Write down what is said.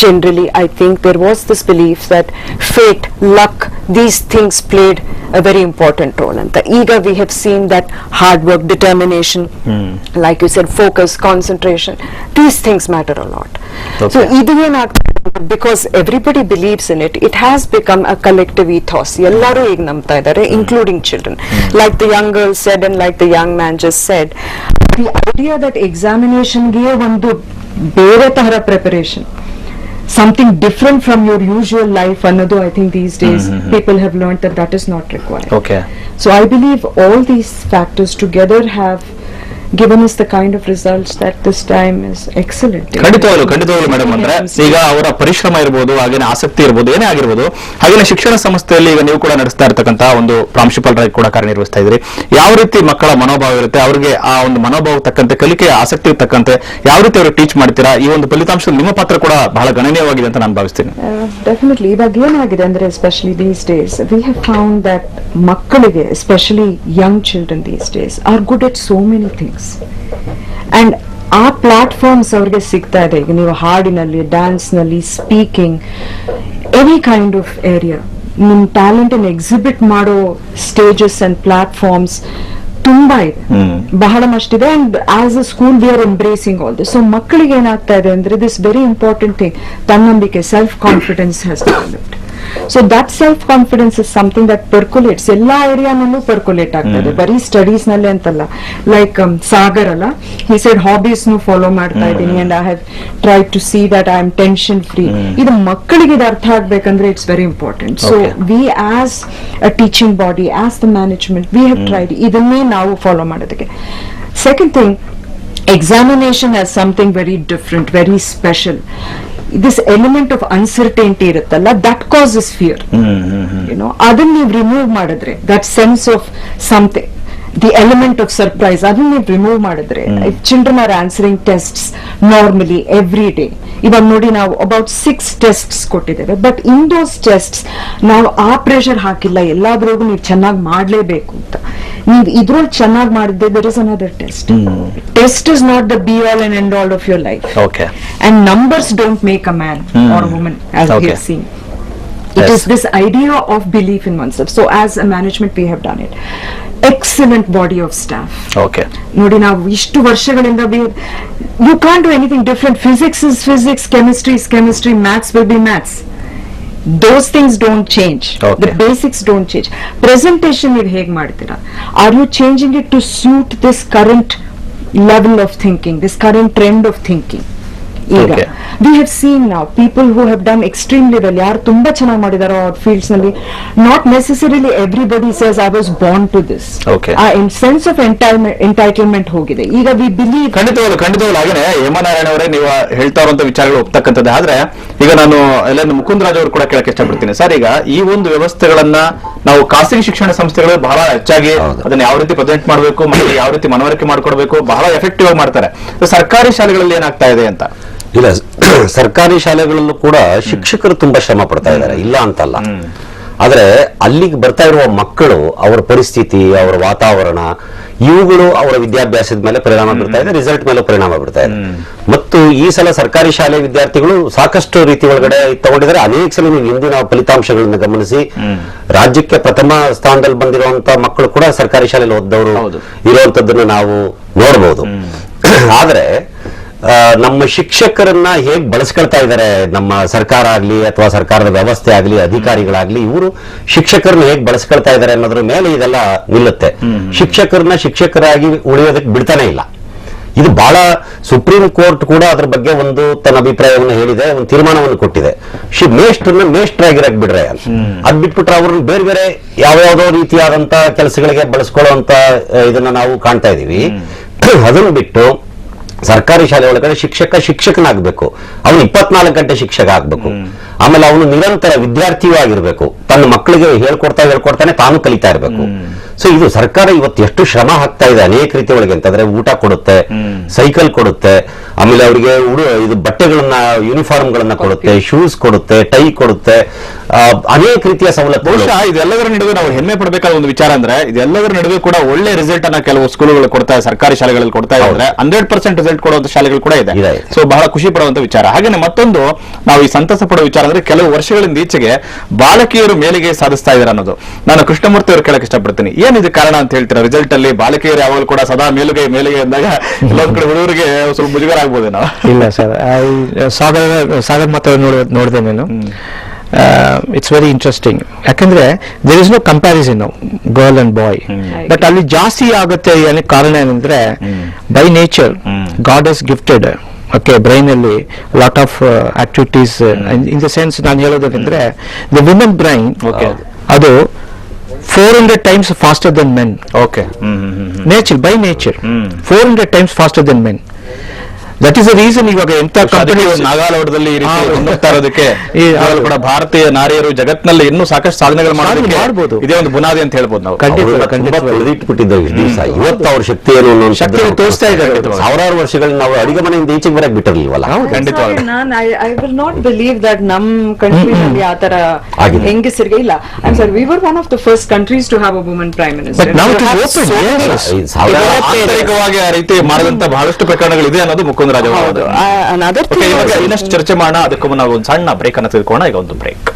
generally I think there was this belief that fate, luck, these things played a very important role, and ega we have seen that hard work, determination, like you said, focus, concentration, these things matter a lot. So idu because everybody believes in it, it has become a collective ethos. Ellaru ig namta idare, including children. Like the young girl said and like the young man just said, the idea that examination ge ಒಂದು ಬೇರೆ ತರ preparation, something different from your usual life, another, I think these days people have learned that that is not required. Okay. So I believe all these factors together have given us the kind of results that this time is excellent. ಖಂಡಿತವಾಗ್ಲು madam, ಅಂದ್ರೆ ಈಗ ಅವರ ಪರಿಶ್ರಮ ಇರಬಹುದು, ಹಾಗೇನೆ ಆಸಕ್ತಿ ಇರಬಹುದು, ಏನೇ ಆಗಿರ್ಬೋದು, ಹಾಗೇನೆ ಶಿಕ್ಷಣ ಸಂಸ್ಥೆಯಲ್ಲಿ ಈಗ ನೀವು ಕೂಡ ನಡೆಸ್ತಾ ಇರತಕ್ಕಂತ ಒಂದು ಪ್ರಾಂಶುಪಾಲರಾಗಿ ಕೂಡ ಕಾರ್ಯನಿರ್ವಹಿಸ್ತಾ ಇದ್ರಿ. ಯಾವ ರೀತಿ ಮಕ್ಕಳ ಮನೋಭಾವ ಇರುತ್ತೆ, ಅವರಿಗೆ ಆ ಒಂದು ಮನೋಭಾವ ತಕ್ಕಂತೆ, ಕಲಿಕೆಯ ಆಸಕ್ತಿ ತಕ್ಕಂತೆ ಯಾವ ರೀತಿ ಅವರು ಟೀಚ್ ಮಾಡ್ತೀರಾ, ಈ ಒಂದು ಫಲಿತಾಂಶ ನಿಮ್ಮ ಪಾತ್ರ ಕೂಡ ಬಹಳ ಗಣನೀಯವಾಗಿದೆ ಅಂತ ನಾನು ಭಾವಿಸ್ತೀನಿ. ಡೆಫಿನೆಟ್ಲಿ ಇವಾಗ ಏನಾಗಿದೆ ಅಂದ್ರೆ, especially these days we have found that ಮಕ್ಕಳಿಗೆ, especially young children these days are good at so many things, and ಆ ಪ್ಲಾಟ್ಫಾರ್ಮ್ಸ್ ಅವ್ರಿಗೆ ಸಿಗ್ತಾ ಇದೆ. ಈಗ ನೀವು ಹಾಡಿನಲ್ಲಿ, ಡ್ಯಾನ್ಸ್ ನಲ್ಲಿ, speaking, any kind of area, ನಿಮ್ ಟ್ಯಾಲೆಂಟ್ ಅನ್ನು ಎಕ್ಸಿಬಿಟ್ ಮಾಡೋ ಸ್ಟೇಜಸ್ ಅಂಡ್ ಪ್ಲಾಟ್ಫಾರ್ಮ್ಸ್ ತುಂಬಾ ಇದೆ, ಬಹಳಷ್ಟಿದೆ. And as a school we are embracing all this. So ಮಕ್ಕಳಿಗೆ ಏನಾಗ್ತಾ ಇದೆ ಅಂದ್ರೆ, ದಿಸ್ ವೆರಿ ಇಂಪಾರ್ಟೆಂಟ್ ಥಿಂಗ್, ತನ್ನಂಬಿಕೆ, self confidence has developed. So that self-confidence is something that percolates. Ella area nallu percolate agtade, bari studies nalle antalla. Like Sagar alla, he said hobbies nu follow ಮಾಡ್ತಾ ಇದೀನಿ, and I have tried to see that I am tension free. Idu makkalige idu artha agbekanದ್ರೆ it's very important. So we as a teaching body, as the management, we have tried idanne ನಾವು follow ಮಾಡೋದಕ್ಕೆ. Second thing, examination as something very different, very special. This element of uncertainty iruttalla, that causes fear. You know, adನ್ನ ನೀವು remove ಮಾಡಿದ್ರೆ, that sense of something, the element of surprise, adನ್ನ ನೀವು remove ಮಾಡಿದ್ರೆ, if children are answering tests normally every day, ಇವಾಗ ನೋಡಿ ನಾವು about 6 tests ಕೊಟ್ಟಿದ್ದೇವೆ, but in those tests ನಾವು ಆ ಪ್ರೆಷರ್ ಹಾಕಿಲ್ಲ, ಎಲ್ಲಾದ್ರೂ ನೀವು ಚೆನ್ನಾಗಿ ಮಾಡ್ಲೇಬೇಕು ಅಂತ. ನೀವು ಇದ್ರಲ್ಲಿ ಚೆನ್ನಾಗಿ ಮಾಡಿದ್ದೆ, there is another test. Test is not the be all and end all of your life. Okay. And numbers don't make a man or a woman, as we have seen. It is this idea of belief in oneself. So as a management we have done it. Excellent body of staff. Okay. ನೋಡಿ ನಾವು ಇಷ್ಟು ವರ್ಷಗಳಿಂದ you can't do anything different. Physics is physics, chemistry is chemistry, maths will be maths. Those things don't change. The basics don't change. Presentation ನೀವು ಹೇಗೆ ಮಾಡ್ತೀರಾ? Are you changing it to suit this current level of thinking, this current trend of thinking? Okay. We have seen now people who have done extremely well, ಯಾರು ತುಂಬಾ ಚೆನ್ನಾಗಿ ಮಾಡಿದಾರೋ ಅವ್ರ fields ನಲ್ಲಿ, not necessarily everybody says I was born to this. ಆ sense of entitlement ಹೋಗಿದೆ. ಈಗ we believe. ಖಂಡಿತವಾಗ್ಲು ಹಾಗೇನೆ ಹೇಮನಾರಾಯಣ ಅವರೇ, ನೀವು ಹೇಳ್ತಾ ಇರುವಂತ ವಿಚಾರಗಳು ಒಪ್ತಕ್ಕಂಥದ್ದು. ಆದ್ರೆ ಈಗ ನಾನು ಎಲ್ಲ ಮುಕುಂದರಾಜ್ ಅವರು ಕೂಡ ಕೇಳಕ್ಕೆ ಇಷ್ಟಪಡ್ತೀನಿ ಸರ್. ಈಗ ಈ ಒಂದು ವ್ಯವಸ್ಥೆಗಳನ್ನ ನಾವು ಖಾಸಗಿ ಶಿಕ್ಷಣ ಸಂಸ್ಥೆಗಳು ಬಹಳ ಹೆಚ್ಚಾಗಿ ಅದನ್ನ ಯಾವ ರೀತಿ ಪ್ರೆಸೆಂಟ್ ಮಾಡಬೇಕು ಮತ್ತೆ ಯಾವ ರೀತಿ ಮನವರಿಕೆ ಮಾಡ್ಕೊಡ್ಬೇಕು ಬಹಳ ಎಫೆಕ್ಟಿವ್ ಆಗಿ ಮಾಡ್ತಾರೆ. ಸರ್ಕಾರಿ ಶಾಲೆಗಳಲ್ಲಿ ಏನಾಗ್ತಾ ಇದೆ ಅಂತ? ಇಲ್ಲ, ಸರ್ಕಾರಿ ಶಾಲೆಗಳಲ್ಲೂ ಕೂಡ ಶಿಕ್ಷಕರು ತುಂಬಾ ಶ್ರಮ ಪಡ್ತಾ ಇದ್ದಾರೆ, ಇಲ್ಲ ಅಂತಲ್ಲ. ಆದ್ರೆ ಅಲ್ಲಿಗೆ ಬರ್ತಾ ಇರುವ ಮಕ್ಕಳು, ಅವರ ಪರಿಸ್ಥಿತಿ, ಅವರ ವಾತಾವರಣ, ಇವುಗಳು ಅವರ ವಿದ್ಯಾಭ್ಯಾಸದ ಮೇಲೆ ಪರಿಣಾಮ ಬೀರ್ತಾ ಇದೆ, ರಿಸಲ್ಟ್ ಮೇಲೆ ಪರಿಣಾಮ ಬೀರ್ತಾ ಇದೆ. ಮತ್ತು ಈ ಸಲ ಸರ್ಕಾರಿ ಶಾಲೆ ವಿದ್ಯಾರ್ಥಿಗಳು ಸಾಕಷ್ಟು ರೀತಿ ಒಳಗಡೆ ತಗೊಂಡಿದ್ದಾರೆ. ಅನೇಕ ಸಲ ನೀವು ಹಿಂದಿನ ಫಲಿತಾಂಶಗಳನ್ನ ಗಮನಿಸಿ, ರಾಜ್ಯಕ್ಕೆ ಪ್ರಥಮ ಸ್ಥಾನದಲ್ಲಿ ಬಂದಿರುವಂತಹ ಮಕ್ಕಳು ಕೂಡ ಸರ್ಕಾರಿ ಶಾಲೆಯಲ್ಲಿ ಓದ್ದವರು ಇರುವಂತದ್ದನ್ನು ನಾವು ನೋಡಬಹುದು. ಆದ್ರೆ ನಮ್ಮ ಶಿಕ್ಷಕರನ್ನ ಹೇಗೆ ಬಳಸ್ಕೊಳ್ತಾ ಇದ್ದಾರೆ ನಮ್ಮ ಸರ್ಕಾರ ಆಗ್ಲಿ ಅಥವಾ ಸರ್ಕಾರದ ವ್ಯವಸ್ಥೆ ಆಗ್ಲಿ, ಅಧಿಕಾರಿಗಳಾಗ್ಲಿ, ಇವರು ಶಿಕ್ಷಕರನ್ನ ಹೇಗೆ ಬಳಸ್ಕೊಳ್ತಾ ಇದ್ದಾರೆ ಅನ್ನೋದ್ರ ಮೇಲೆ ಇದೆಲ್ಲ ನಿಲ್ಲುತ್ತೆ. ಶಿಕ್ಷಕರನ್ನ ಶಿಕ್ಷಕರಾಗಿ ಉಳಿಯೋದಕ್ಕೆ ಬಿಡ್ತಾನೆ ಇಲ್ಲ. ಇದು ಬಹಳ, ಸುಪ್ರೀಂ ಕೋರ್ಟ್ ಕೂಡ ಅದ್ರ ಬಗ್ಗೆ ಒಂದು ತನ್ನ ಅಭಿಪ್ರಾಯವನ್ನು ಹೇಳಿದೆ, ಒಂದು ತೀರ್ಮಾನವನ್ನು ಕೊಟ್ಟಿದೆ. ಮೇಷ್ಟ್ರನ್ನ ಮೇಷ್ಟ್ರಾಗಿರಕ್ ಬಿಡ್ರೆ, ಅದ್ ಬಿಟ್ಬಿಟ್ರೆ ಅವ್ರನ್ನ ಬೇರೆ ಬೇರೆ ಯಾವ್ಯಾವ್ದೋ ರೀತಿಯಾದಂತ ಕೆಲಸಗಳಿಗೆ ಬಳಸ್ಕೊಳ್ಳುವಂತ ಇದನ್ನ ನಾವು ಕಾಣ್ತಾ ಇದೀವಿ. ಅದನ್ನು ಬಿಟ್ಟು ಸರ್ಕಾರಿ ಶಾಲೆ ಒಳಗಡೆ ಶಿಕ್ಷಕನಾಗಬೇಕು, ಅವನು 24 ಗಂಟೆ ಶಿಕ್ಷಕ ಆಗ್ಬೇಕು. ಆಮೇಲೆ ಅವನು ನಿರಂತರ ವಿದ್ಯಾರ್ಥಿಯೂ ಆಗಿರ್ಬೇಕು, ತನ್ನ ಮಕ್ಕಳಿಗೆ ಹೇಳ್ಕೊಡ್ತಾನೆ ತಾನು ಕಲಿತಾ ಇರ್ಬೇಕು. ಸೊ ಇದು ಸರ್ಕಾರ ಇವತ್ತು ಎಷ್ಟು ಶ್ರಮ ಹಾಕ್ತಾ ಇದೆ ಅನೇಕ ರೀತಿ ಒಳಗೆ ಅಂತಂದ್ರೆ ಊಟ ಕೊಡುತ್ತೆ, ಸೈಕಲ್ ಕೊಡುತ್ತೆ, ಆಮೇಲೆ ಅವರಿಗೆ ಇದು ಬಟ್ಟೆಗಳನ್ನ ಯೂನಿಫಾರ್ಮ್ ಗಳನ್ನ ಕೊಡುತ್ತೆ, ಶೂಸ್ ಕೊಡುತ್ತೆ, ಟೈ ಕೊಡುತ್ತೆ, ಅನೇಕ ರೀತಿಯ ಸವಲತ್ತು. ಬಹುಶಃ ಇದೆಲ್ಲದರ ನಡುವೆ ನಾವು ಹೆಮ್ಮೆ ಪಡಬೇಕಾದ ಒಂದು ವಿಚಾರ ಅಂದ್ರೆ ಇದೆಲ್ಲದರ ನಡುವೆ ಕೂಡ ಒಳ್ಳೆ ರಿಸಲ್ಟ್ ಅನ್ನ ಕೆಲವು ಸ್ಕೂಲ್ಗಳು ಕೊಡ್ತಾ ಇದೆ, ಸರ್ಕಾರಿ ಶಾಲೆಗಳಲ್ಲಿ ಕೊಡ್ತಾ ಇದ್ದಾರೆ. 100% ರಿಸಲ್ಟ್ ಕೊಡುವಂತ ಶಾಲೆಗಳು ಕೂಡ ಇದೆ. ಸೊ ಬಹಳ ಖುಷಿ ಪಡುವಂತ ವಿಚಾರ. ಹಾಗೇನೆ ಮತ್ತೊಂದು ನಾವು ಈ ಸಂತಸ ಪಡುವ ವಿಚಾರ ಅಂದ್ರೆ ಕೆಲವು ವರ್ಷಗಳಿಂದ ಈಚೆಗೆ ಬಾಲಕಿಯರು ಮೇಲಿಗೆ ಸಾಧಿಸ್ತಾ ಇದ್ದಾರೆ ಅನ್ನೋದು. ನಾನು ಕೃಷ್ಣಮೂರ್ತಿ ಅವರು ಕೇಳಕ್ ಇಷ್ಟಪಡ್ತೀನಿ, ಏನಿದೆ ಕಾರಣ ಅಂತ ಹೇಳ್ತೀರಾ? ರಿಸಲ್ಟ್ ಅಲ್ಲಿ ಬಾಲಕಿಯರು ಯಾವಾಗಲೂ ಕೂಡ ಸದಾ ಮೇಲುಗೈ ಅಂದಾಗ ಕೆಲವೊಂದ್ ಕಡೆ ಹುಡುಗರಿಗೆ ಸ್ವಲ್ಪ ಮುಜುಗರ ಆಗ್ಬೋದು ನಾವು. ಇಲ್ಲ ಸರ್, ಸಾಗರ್ ಮಾತ್ರ ನೋಡಿದೆ ನಾನು. It's very interesting. ಯಾಕಂದ್ರೆ there is no comparison girl and boy. But ಅಲ್ಲಿ ಜಾಸ್ತಿ ಆಗುತ್ತೆ ಅನ್ನೋ ಕಾರಣ ಏನಂದ್ರೆ by nature God has gifted brain ಅಲ್ಲಿ lot of activities. In the sense ನಾನು ಹೇಳೋದಂದ್ರೆ ದ ವಿಮೆನ್ ಬ್ರೈನ್ ಅದು 400 times faster than men. Okay. Nature, by nature. 400 times faster than men. That is the reason ಇವಾಗ ಎಂತ company ನಾಗಾಲೋಟದಲ್ಲಿ ಈ ರೀತಿ ಹೊಂದುತ್ತಾ ಇರೋದಕ್ಕೆ ಕೂಡ ಭಾರತೀಯ ನಾರಿಯರು ಜಗತ್ತಿನಲ್ಲಿ ಇನ್ನೂ ಸಾಕಷ್ಟು ಸಾಧನೆಗಳು ಮಾಡಬಹುದು. ಇದೇ ಒಂದು ಬುನಾದಿ ಅಂತ ಹೇಳ್ಬೋದು ನಾವು. ಖಂಡಿತ ಉಳಿದಿಟ್ಬಿಟ್ಟಿದ್ದೇವೆ ದಿವಸ. ಇವತ್ತು ಅವ್ರ ಶಕ್ತಿ ಏನು ಅನ್ನೋ ಶಕ್ತಿ ತೋರಿಸ್ತಾ ಇದ್ದಾರೆ. ಸಾವಿರಾರು ವರ್ಷಗಳು ನಾವು ಅಡಿಗೆ ಮನೆಯಿಂದ ಈಚೆಗೆ ಬರಕ್ ಬಿಟ್ಟಿರ್ಲಿಲ್ವಲ್ಲ. ಖಂಡಿತವಾಗಿ I will not believe that ನಮ್ ಕಂಟ್ರಿನಲ್ಲಿ ಆ ತರ ಹೆಂಗಸರಿಗೆ ಇಲ್ಲ. I sir we were one of the first countries to have a woman prime minister. ಆಂತರಿಕವಾಗಿ ಆ ರೀತಿ ಮಾಡಿದಂತ ಬಹಳಷ್ಟು ಪ್ರಕರಣಗಳಿದೆ ಅನ್ನೋದು ಮುಕುಂದ ರಾಜ. ಇನ್ನಷ್ಟು ಚರ್ಚೆ ಮಾಡೋಣ. ಅದಕ್ಕೂ ನಾವು ಒಂದು ಸಣ್ಣ ಬ್ರೇಕ್ ಅನ್ನು ತೆಗೆದುಕೊಳ್ಳೋಣ. ಈಗ ಒಂದು ಬ್ರೇಕ್.